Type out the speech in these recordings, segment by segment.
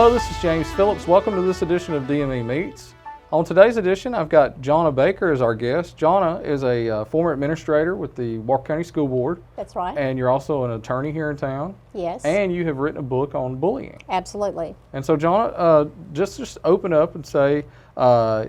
Hello, this is James Phillips. Welcome to this edition of DME Meets. On today's edition, I've got Johnna Baker as our guest. Johnna is a former administrator with the Walker County School Board. That's right. And you're also an attorney here in town. Yes. And you have written a book on bullying. Absolutely. And so, Johnna, just open up and say,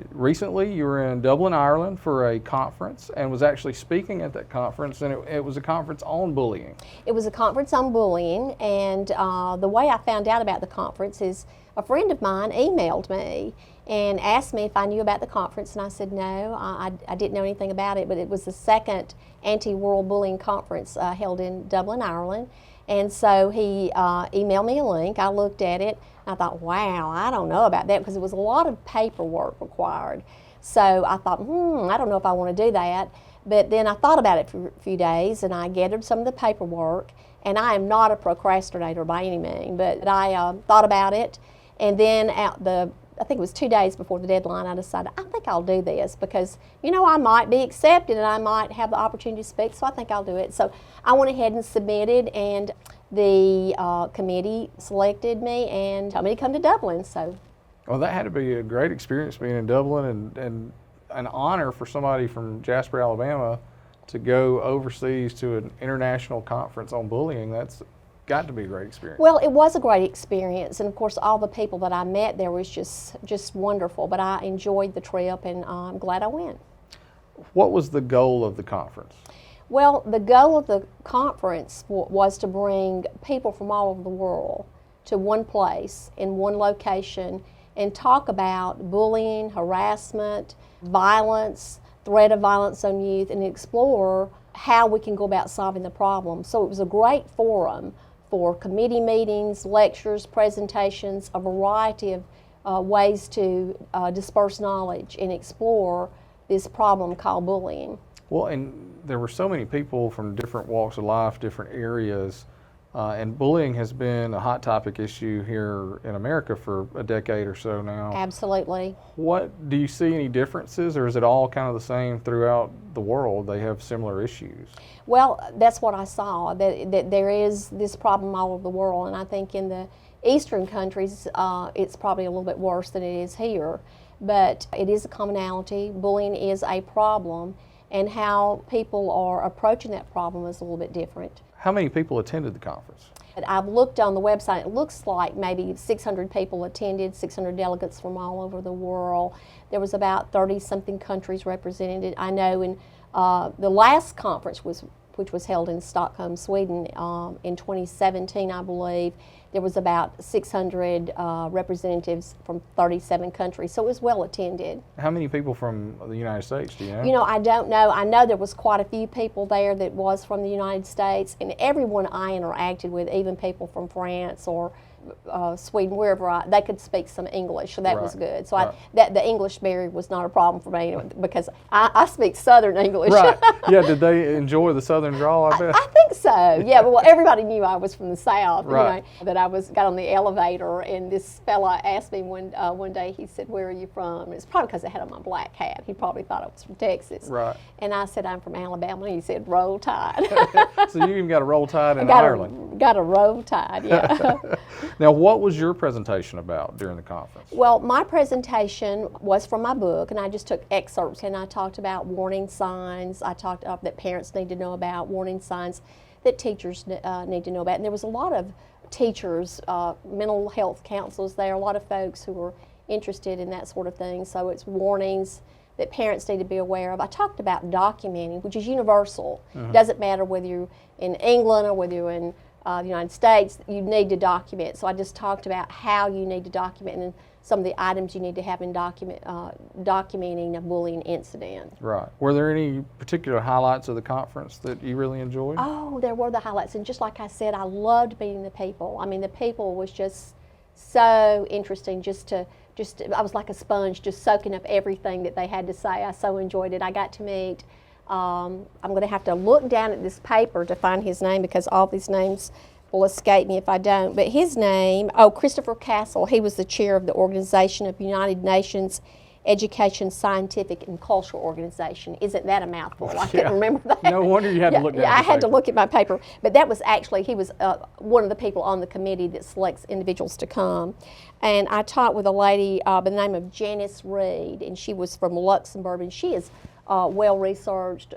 recently you were in Dublin, Ireland for a conference and was actually speaking at that conference, and it was a conference on bullying. It was a conference on bullying, and the way I found out about the conference is a friend of mine emailed me and asked me if I knew about the conference, and I said no, I didn't know anything about it, but it was the second anti-world bullying conference held in Dublin, Ireland. And so he emailed me a link. I looked at it, and I thought, wow, I don't know about that, because it was a lot of paperwork required. So I thought, I don't know if I want to do that. But then I thought about it for a few days, and I gathered some of the paperwork, and I am not a procrastinator by any means, but I thought about it, and then I think it was 2 days before the deadline, I decided, I think I'll do this because, I might be accepted and I might have the opportunity to speak, so I think I'll do it. So I went ahead and submitted, and the committee selected me and told me to come to Dublin. So, well, that had to be a great experience being in Dublin, and an honor for somebody from Jasper, Alabama to go overseas to an international conference on bullying. That's got to be a great experience. Well, it was a great experience, and of course all the people that I met there was just wonderful, but I enjoyed the trip, and I'm glad I went. What was the goal of the conference? Well, the goal of the conference was to bring people from all over the world to one place in one location and talk about bullying, harassment, violence, threat of violence on youth, and explore how we can go about solving the problem. So it was a great forum for committee meetings, lectures, presentations, a variety of ways to disperse knowledge and explore this problem called bullying. Well, and there were so many people from different walks of life, different areas, and bullying has been a hot topic issue here in America for a decade or so now. Absolutely. What do you see any differences, or is it all kind of the same throughout the world? They have similar issues. Well, that's what I saw, that there is this problem all over the world, and I think in the eastern countries it's probably a little bit worse than it is here, but it is a commonality. Bullying is a problem, and how people are approaching that problem is a little bit different. How many people attended the conference? I've looked on the website. It looks like maybe 600 people attended, 600 delegates from all over the world. There was about 30-something countries represented. I know in the last conference, which was held in Stockholm, Sweden in 2017, I believe, there was about 600 representatives from 37 countries, so it was well attended. How many people from the United States do you know? I don't know. I know there was quite a few people there that was from the United States, and everyone I interacted with, even people from France or Sweden, wherever they could speak some English, so that was good. So the English barrier was not a problem for me because I speak Southern English. Right. Yeah. Did they enjoy the Southern drawl? I bet. I think so. Yeah. Well, everybody knew I was from the South. Right. That I got on the elevator, and this fella asked me one day. He said, "Where are you from?" It's probably because I had on my black hat. He probably thought I was from Texas. Right. And I said, "I'm from Alabama." And he said, "Roll Tide." So you even got a Roll Tide in Ireland. Got a Roll Tide. Yeah. Now, what was your presentation about during the conference? Well, my presentation was from my book, and I just took excerpts, and I talked about warning signs. I talked that parents need to know about, warning signs that teachers need to know about. And there was a lot of teachers, mental health counselors there, a lot of folks who were interested in that sort of thing. So it's warnings that parents need to be aware of. I talked about documenting, which is universal. It doesn't matter whether you're in England or whether you're in the United States, you need to document. So I just talked about how you need to document and some of the items you need to have in documenting a bullying incident. Right. Were there any particular highlights of the conference that you really enjoyed? Oh, there were the highlights, and just like I said, I loved meeting the people. I mean, the people was just so interesting. I was like a sponge, just soaking up everything that they had to say. I so enjoyed it. I got to meet. I'm going to have to look down at this paper to find his name because all these names will escape me if I don't. But his name, Christopher Castle, he was the chair of the Organization of United Nations Education, Scientific, and Cultural Organization. Isn't that a mouthful? I Yeah. couldn't remember that. No wonder you had to look down Yeah, at I the had to paper. look at my paper. But that was actually, he was one of the people on the committee that selects individuals to come. And I taught with a lady by the name of Janice Reed, and she was from Luxembourg, and she is well-researched,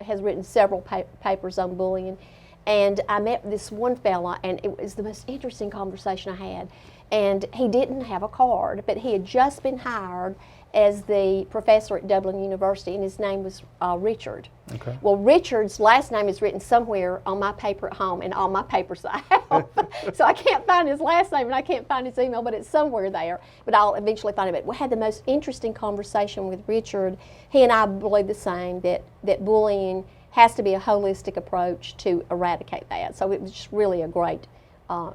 has written several papers on bullying. And I met this one fella, and it was the most interesting conversation I had. And he didn't have a card, but he had just been hired as the professor at Dublin University, and his name was Richard. Okay. Well, Richard's last name is written somewhere on my paper at home and all my papers I have. So I can't find his last name and I can't find his email, but it's somewhere there. But I'll eventually find it. But we had the most interesting conversation with Richard. He and I believe the same, that bullying has to be a holistic approach to eradicate that. So it was just really a great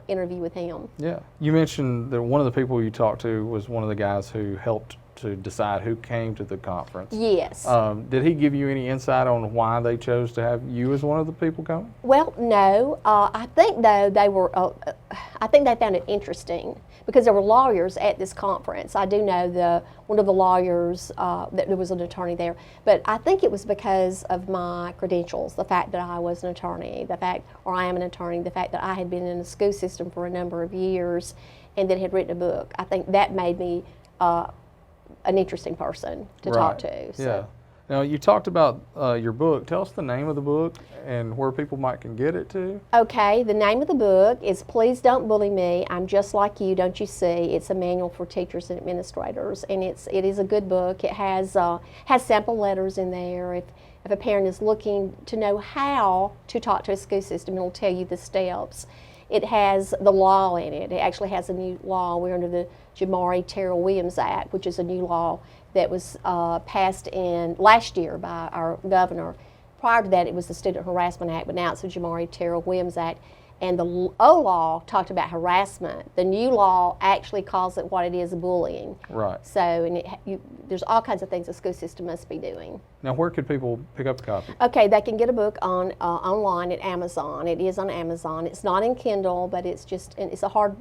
interview with him. Yeah. You mentioned that one of the people you talked to was one of the guys who helped to decide who came to the conference. Yes. Did he give you any insight on why they chose to have you as one of the people coming? Well, no. I think though they were. I think they found it interesting because there were lawyers at this conference. I do know one of the lawyers that there was an attorney there, but I think it was because of my credentials, the fact that I was an attorney, I am an attorney, the fact that I had been in the school system for a number of years, and that had written a book. I think that made me an interesting person to talk to. So. Yeah. Now, you talked about your book. Tell us the name of the book and where people can get it to. Okay, the name of the book is Please Don't Bully Me, I'm Just Like You, Don't You See? It's a manual for teachers and administrators, and it is a good book. It has sample letters in there. If a parent is looking to know how to talk to a school system, it'll tell you the steps. It has the law in it. It actually has a new law. We're under the Jamari Terrell Williams Act, which is a new law that was passed in last year by our governor. Prior to that, it was the Student Harassment Act, but now it's the Jamari Terrell Williams Act. And the old law talked about harassment. The new law actually calls it what it is, bullying. Right. So, and there's all kinds of things the school system must be doing. Now, where could people pick up a copy? Okay, they can get a book online at Amazon. It is on Amazon. It's not in Kindle, but it's a hard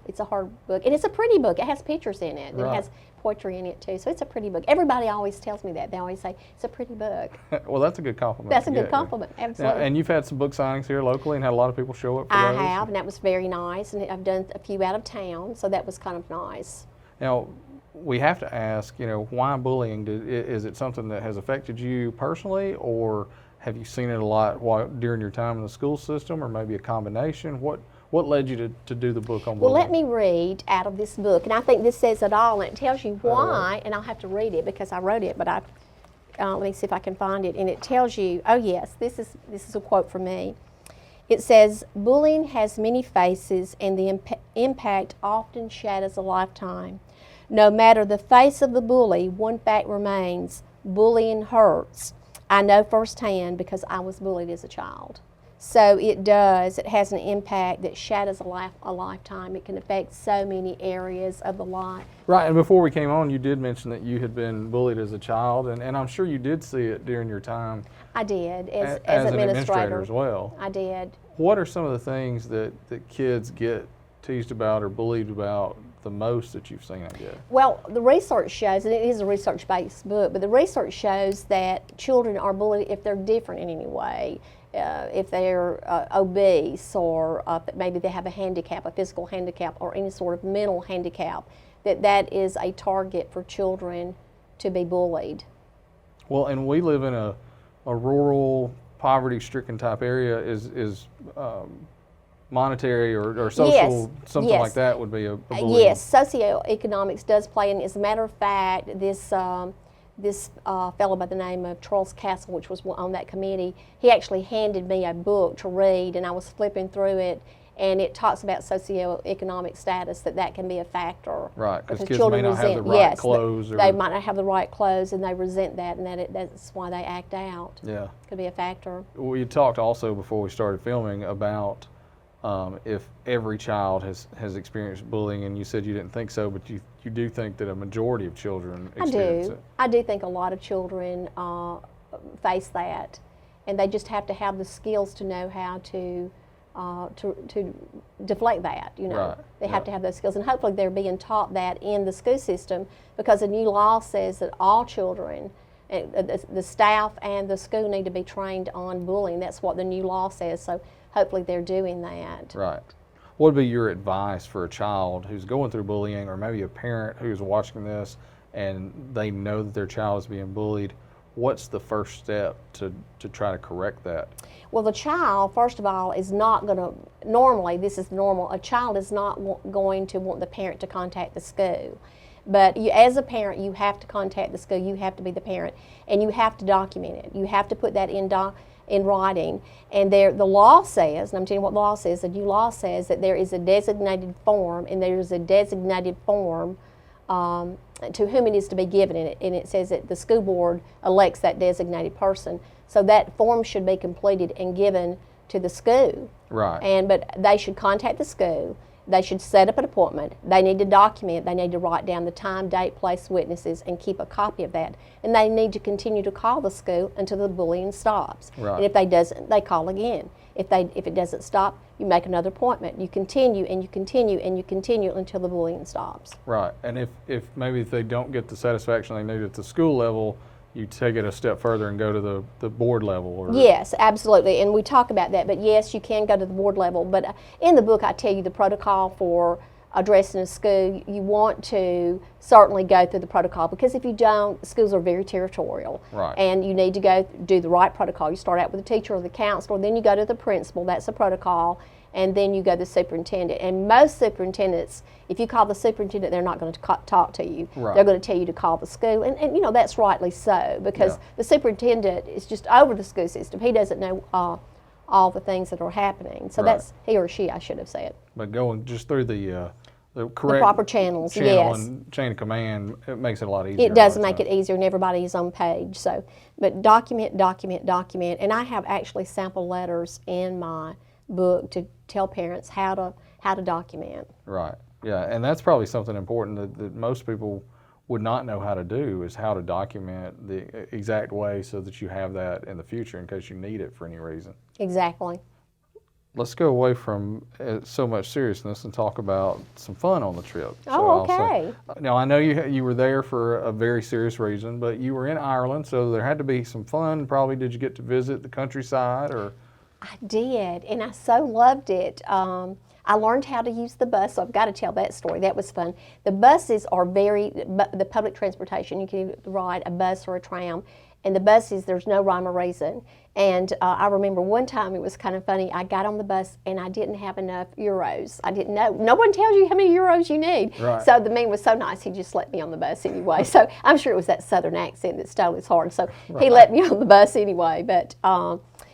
book, and it's a pretty book. It has pictures in it. Right. It has poetry in it too. So it's a pretty book. Everybody always tells me that. They always say it's a pretty book. Well, that's a good compliment. That's to a good get. compliment. Now, Absolutely. and you've had some book signings here locally and had a lot of people show up for I those? have, and that was very nice. And I've done a few out of town, so that was kind of nice. Now, we have to ask, why bullying? Is it something that has affected you personally, or have you seen it a lot during your time in the school system, or maybe a combination? What led you to do the book on bullying? Well, let me read out of this book, and I think this says it all, and it tells you why, and I'll have to read it because I wrote it, but let me see if I can find it, and it tells you, oh yes, this is a quote from me. It says, bullying has many faces, and the impact often shadows a lifetime. No matter the face of the bully, one fact remains, bullying hurts. I know firsthand because I was bullied as a child. So it has an impact that shadows a lifetime. It can affect so many areas of the life. Right, and before we came on, you did mention that you had been bullied as a child, and I'm sure you did see it during your time. I did, as an administrator. administrator as well. I did. What are some of the things that kids get teased about or bullied about the most that you've seen, I guess? Well, the research shows, and it is a research-based book, but the research shows that children are bullied if they're different in any way. If they're obese, or maybe they have a handicap, a physical handicap, or any sort of mental handicap, that is a target for children to be bullied. Well, and we live in a rural, poverty-stricken type area. Is monetary or social, something yes. like that would be a bullying? Yes, socioeconomics does play, and as a matter of fact, this fellow by the name of Charles Castle, which was on that committee, he actually handed me a book to read, and I was flipping through it, and it talks about socioeconomic status, that can be a factor. Right, because kids children may not have the right yes, clothes. They might not have the right clothes, and they resent that, and that's why they act out. Yeah. Could be a factor. We talked also before we started filming about if every child has experienced bullying, and you said you didn't think so, but you do think that a majority of children experience it. I do think a lot of children face that, and they just have to have the skills to know how to to deflect that. Right. They have to have those skills, and hopefully they're being taught that in the school system, because the new law says that all children, the staff and the school, need to be trained on bullying. That's what the new law says. So hopefully they're doing that. Right. What would be your advice for a child who's going through bullying, or maybe a parent who's watching this and they know that their child is being bullied? What's the first step to try to correct that? Well, the child, first of all, is not going to, normally, this is normal, a child is not going to want the parent to contact the school. But you, as a parent, you have to contact the school, you have to be the parent, and you have to document it. You have to put that in writing. And the law says, and I'm telling you what the law says, the new law says that there is a designated form, and there is a designated form to whom it is to be given, and it says that the school board elects that designated person. So that form should be completed and given to the school. Right. But they should contact the school. They should set up an appointment. They need to document. They need to write down the time, date, place, witnesses, and keep a copy of that. And they need to continue to call the school until the bullying stops. Right. And if they doesn't, they call again. If it doesn't stop, you make another appointment. You continue and you continue and you continue until the bullying stops. Right. And if maybe if they don't get the satisfaction they need at the school level, you take it a step further and go to the board level. Or yes, absolutely. And we talk about that. But yes, you can go to the board level. But in the book, I tell you the protocol for addressing a school. You want to certainly go through the protocol, because if you don't, schools are very territorial. Right. And you need to go do the right protocol. You start out with the teacher or the counselor, then you go to the principal. That's the protocol. And then you go to the superintendent. And most superintendents, if you call the superintendent, they're not going to talk to you. Right. They're going to tell you to call the school. And that's rightly so, because the superintendent is just over the school system. He doesn't know all the things that are happening. So that's he or she, I should have said. But going just through the correct proper channels, channel yes. and chain of command, it makes it a lot easier. It does make it easier, and everybody is on page. So, but document, document, document. And I have actually sample letters in my book to tell parents how to document. Right. Yeah, and that's probably something important that most people would not know how to do, is how to document the exact way so that you have that in the future in case you need it for any reason. Exactly. Let's go away from so much seriousness and talk about some fun on the trip. Oh, okay. Now, I know you were there for a very serious reason, but you were in Ireland, so there had to be some fun. Probably, did you get to visit the countryside? Or? I did, and I so loved it. I learned how to use the bus, so I've got to tell that story. That was fun. The buses are the public transportation. You can ride a bus or a tram, and the buses, there's no rhyme or reason. And I remember one time, it was kind of funny, I got on the bus and I didn't have enough euros. I didn't know. No one tells you how many euros you need. Right. So the man was so nice, he just let me on the bus anyway. So I'm sure it was that southern accent that stole his heart. So he let me on the bus anyway. But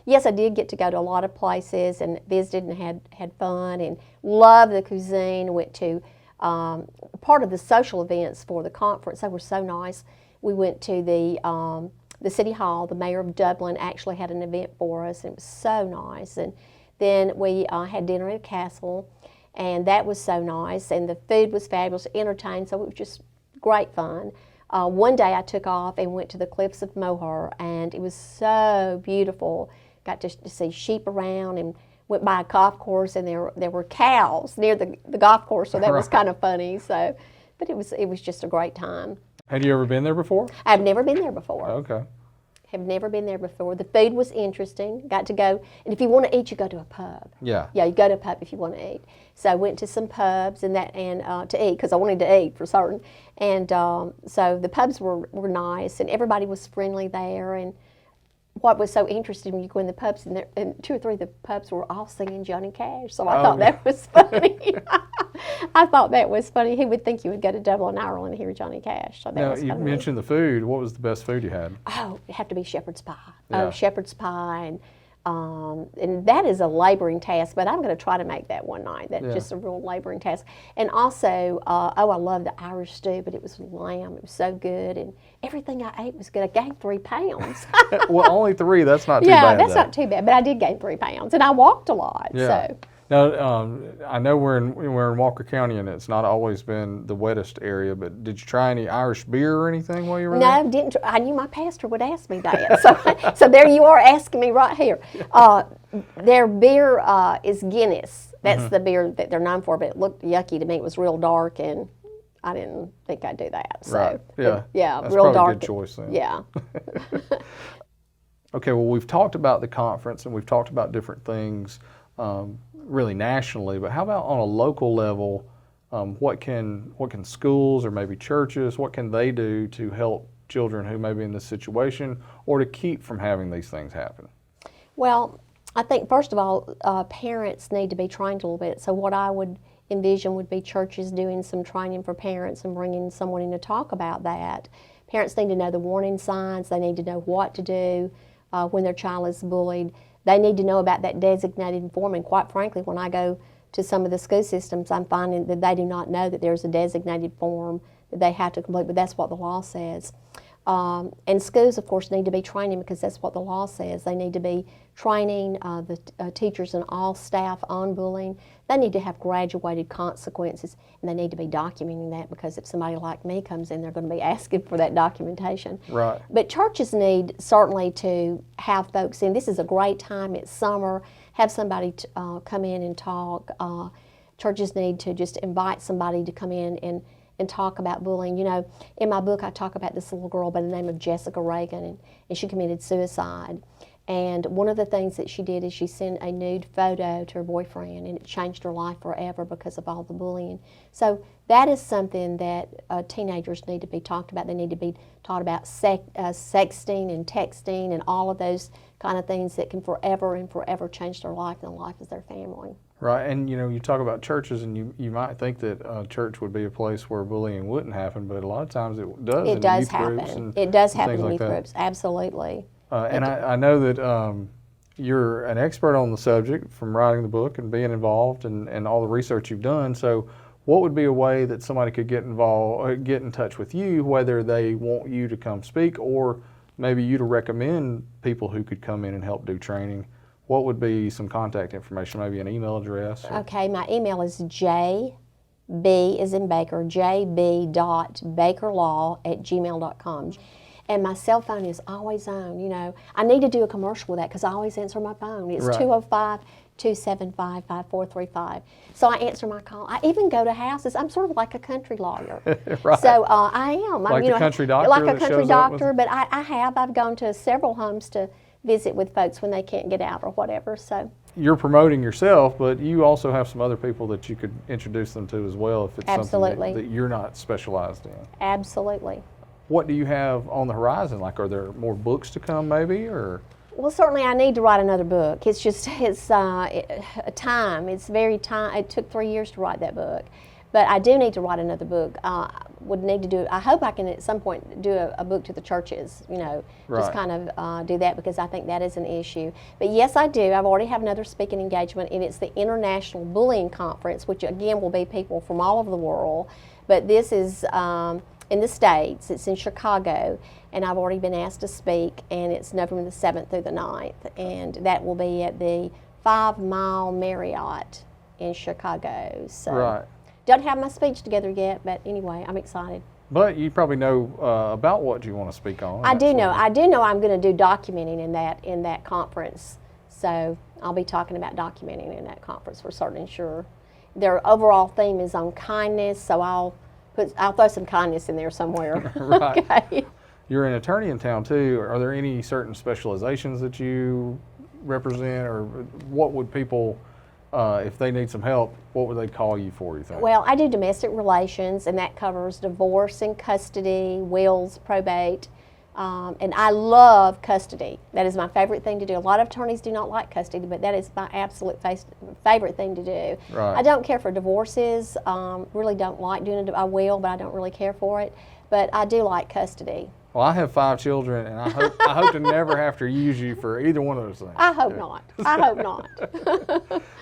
yes, I did get to go to a lot of places and visited and had fun and loved the cuisine. Went to part of the social events for the conference. They were so nice. We went to the City Hall. The mayor of Dublin actually had an event for us, and it was so nice. And then we had dinner at a castle, and that was so nice. And the food was fabulous, entertained, so it was just great fun. One day I took off and went to the Cliffs of Moher, and it was so beautiful. Got to see sheep around, and went by a golf course, and there were cows near the golf course, so that was kind of funny. So, but it was just a great time. Had you ever been there before? I've never been there before. Okay. Have never been there before. The food was interesting. Got to go, and if you want to eat, you go to a pub. Yeah. Yeah, you go to a pub if you want to eat. So I went to some pubs and to eat, because I wanted to eat for certain. And so the pubs were nice, and everybody was friendly there. And what was so interesting, when you go in the pubs, and 2 or 3 of the pubs were all singing Johnny Cash. So I thought that was funny. I thought that was funny. Who would think you would go to Dublin, Ireland, and hear Johnny Cash? So that Now, was you mentioned the food. What was the best food you had? Oh, it had to be shepherd's pie. Yeah. Oh, shepherd's pie, and that is a laboring task, but I'm going to try to make that one night. That's just a real laboring task. And also, I love the Irish stew, but it was lamb. It was so good, and everything I ate was good. I gained 3 pounds. Well, only 3. That's not too bad. Yeah, that's not too bad. But I did gain 3 pounds, and I walked a lot. Yeah. So Now, I know we're in Walker County, and it's not always been the wettest area. But did you try any Irish beer or anything while you were there? No, didn't. I knew my pastor would ask me that. So there you are asking me right here. Their beer is Guinness. That's the beer that they're known for, but it looked yucky to me. It was real dark, and I didn't think I'd do that. So, right. Yeah. Yeah. That's Real probably dark. a good choice then. Yeah. Okay. Well, we've talked about the conference, and we've talked about different things, really nationally. But how about on a local level? What can schools or maybe churches, what can they do to help children who may be in this situation, or to keep from having these things happen? Well, I think first of all, parents need to be trained a little bit. So what I would envision would be churches doing some training for parents and bringing someone in to talk about that. Parents need to know the warning signs. They need to know what to do when their child is bullied. They need to know about that designated form. And quite frankly, when I go to some of the school systems, I'm finding that they do not know that there's a designated form that they have to complete, but that's what the law says. And schools, of course, need to be training because that's what the law says. They need to be training the teachers and all staff on bullying. They need to have graduated consequences, and they need to be documenting that because if somebody like me comes in, they're going to be asking for that documentation. Right. But churches need certainly to have folks in. This is a great time. It's summer. Have somebody come in and talk. Churches need to just invite somebody to come in and talk about bullying. You know, in my book, I talk about this little girl by the name of Jessica Reagan, and she committed suicide. And one of the things that she did is she sent a nude photo to her boyfriend, and it changed her life forever because of all the bullying. So that is something that teenagers need to be talked about. They need to be taught about sexting and texting and all of those kind of things that can forever and forever change their life and the life of their family. Right, and you know, you talk about churches, and you might think that church would be a place where bullying wouldn't happen, but a lot of times it does. It does happen. It does happen in youth groups, absolutely. And I know that you're an expert on the subject from writing the book and being involved and all the research you've done. So what would be a way that somebody could get involved, get in touch with you, whether they want you to come speak or maybe you to recommend people who could come in and help do training? What would be some contact information, maybe an email address? Okay, my email is jb, as in Baker, jb.bakerlaw@gmail.com. And my cell phone is always on, you know. I need to do a commercial with that because I always answer my phone. It's Right. 205-275-5435. So I answer my call. I even go to houses. I'm sort of like a country lawyer. Right. So I am. Like you a country doctor Like a that country shows up with- doctor, but I've gone to several homes to visit with folks when they can't get out or whatever. So You're promoting yourself, but you also have some other people that you could introduce them to as well if it's Absolutely. something that you're not specialized in. absolutely. What do you have on the horizon? Like, are there more books to come maybe, or? Well, certainly I need to write another book. It's just, a time. It's very time. It took 3 years to write that book. But I do need to write another book. Would need to do. I hope I can at some point do a book to the churches. You know, just Right. kind of do that because I think that is an issue. But yes, I do. I've already have another speaking engagement, and it's the International Bullying Conference, which again will be people from all over the world. But this is in the States. It's in Chicago, and I've already been asked to speak. And it's November the 7th through the 9th, and that will be at the 5 Mile Marriott in Chicago. So. Right. Don't have my speech together yet, but anyway, I'm excited. But you probably know about what you want to speak on. I do know. Absolutely. I do know I'm going to do documenting in that conference. So I'll be talking about documenting in that conference for certain sure. Their overall theme is on kindness, so I'll throw some kindness in there somewhere. Right. Okay. You're an attorney in town too. Are there any certain specializations that you represent, or what would people, if they need some help, what would they call you for, you think? Well, I do domestic relations, and that covers divorce and custody, wills, probate, and I love custody. That is my favorite thing to do. A lot of attorneys do not like custody, but that is my absolute favorite thing to do. Right. I don't care for divorces. Really don't like doing a will, but I don't really care for it. But I do like custody. Well, I have 5 children, and I hope to never have to use you for either one of those things. I hope not. I hope not.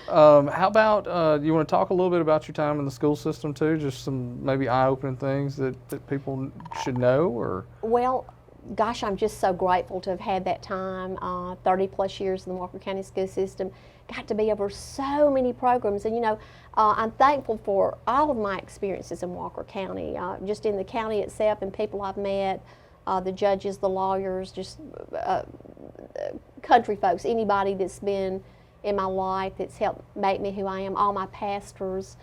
How about, you want to talk a little bit about your time in the school system too? Just some maybe eye-opening things that people should know, or? Well, gosh, I'm just so grateful to have had that time, 30 plus years in the Walker County school system. Got to be over so many programs, and I'm thankful for all of my experiences in Walker County, just in the county itself and people I've met, the judges, the lawyers, just country folks, anybody that's been in my life that's helped make me who I am, all my pastors.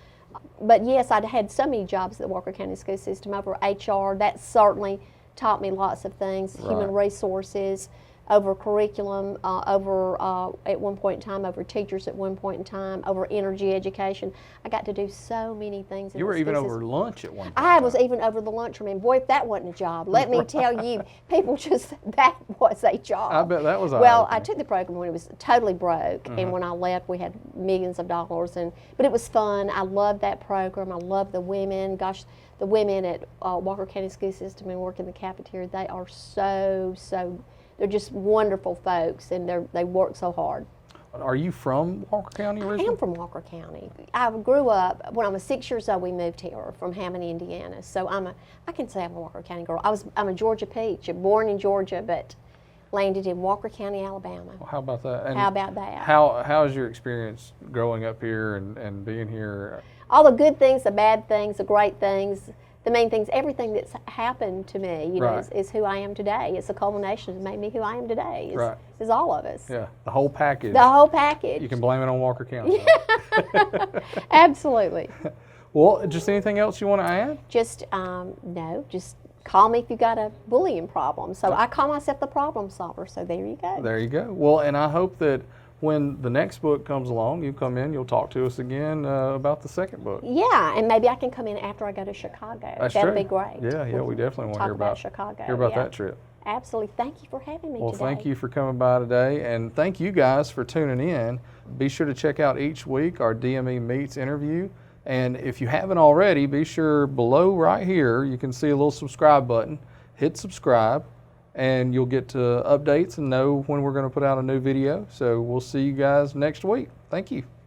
But yes, I'd had so many jobs at the Walker County school system, over HR. That certainly taught me lots of things, human resources, over curriculum, over at one point in time, over teachers at one point in time, over energy education. I got to do so many things. You were even over lunch at one point. I was even over the lunchroom, and boy, if that wasn't a job, let me tell you, people just, that was a job. I bet that was well, I took the program when it was totally broke, and when I left, we had millions of dollars, but it was fun. I loved that program. I loved the women. Gosh, the women at Walker County School System and work in the cafeteria, they are so they're just wonderful folks, and they work so hard. Are you from Walker County originally? I am from Walker County. I grew up, when I was 6 years old, we moved here from Hammond, Indiana. So I can say I'm a Walker County girl. I'm a Georgia peach, born in Georgia, but landed in Walker County, Alabama. Well, how about that? And how about that? How's your experience growing up here and being here? All the good things, the bad things, the great things, the main things, everything that's happened to me, is who I am today. It's a culmination that made me who I am today. Is all of us. Yeah, the whole package. The whole package. You can blame it on Walker County. Absolutely. Well, just anything else you want to add? Just, no, just call me if you've got a bullying problem. So I call myself the problem solver, so there you go. There you go. Well, and I hope that when the next book comes along, you come in, you'll talk to us again about the second book. Yeah, and maybe I can come in after I go to Chicago. That'd be great. Yeah, we definitely want to hear about Chicago. Hear about that trip. Absolutely. Thank you for having me today. Well, thank you for coming by today, and thank you guys for tuning in. Be sure to check out each week our DME Meets interview, and if you haven't already, be sure below right here you can see a little subscribe button. Hit subscribe, and you'll get to updates and know when we're going to put out a new video. So we'll see you guys next week. Thank you.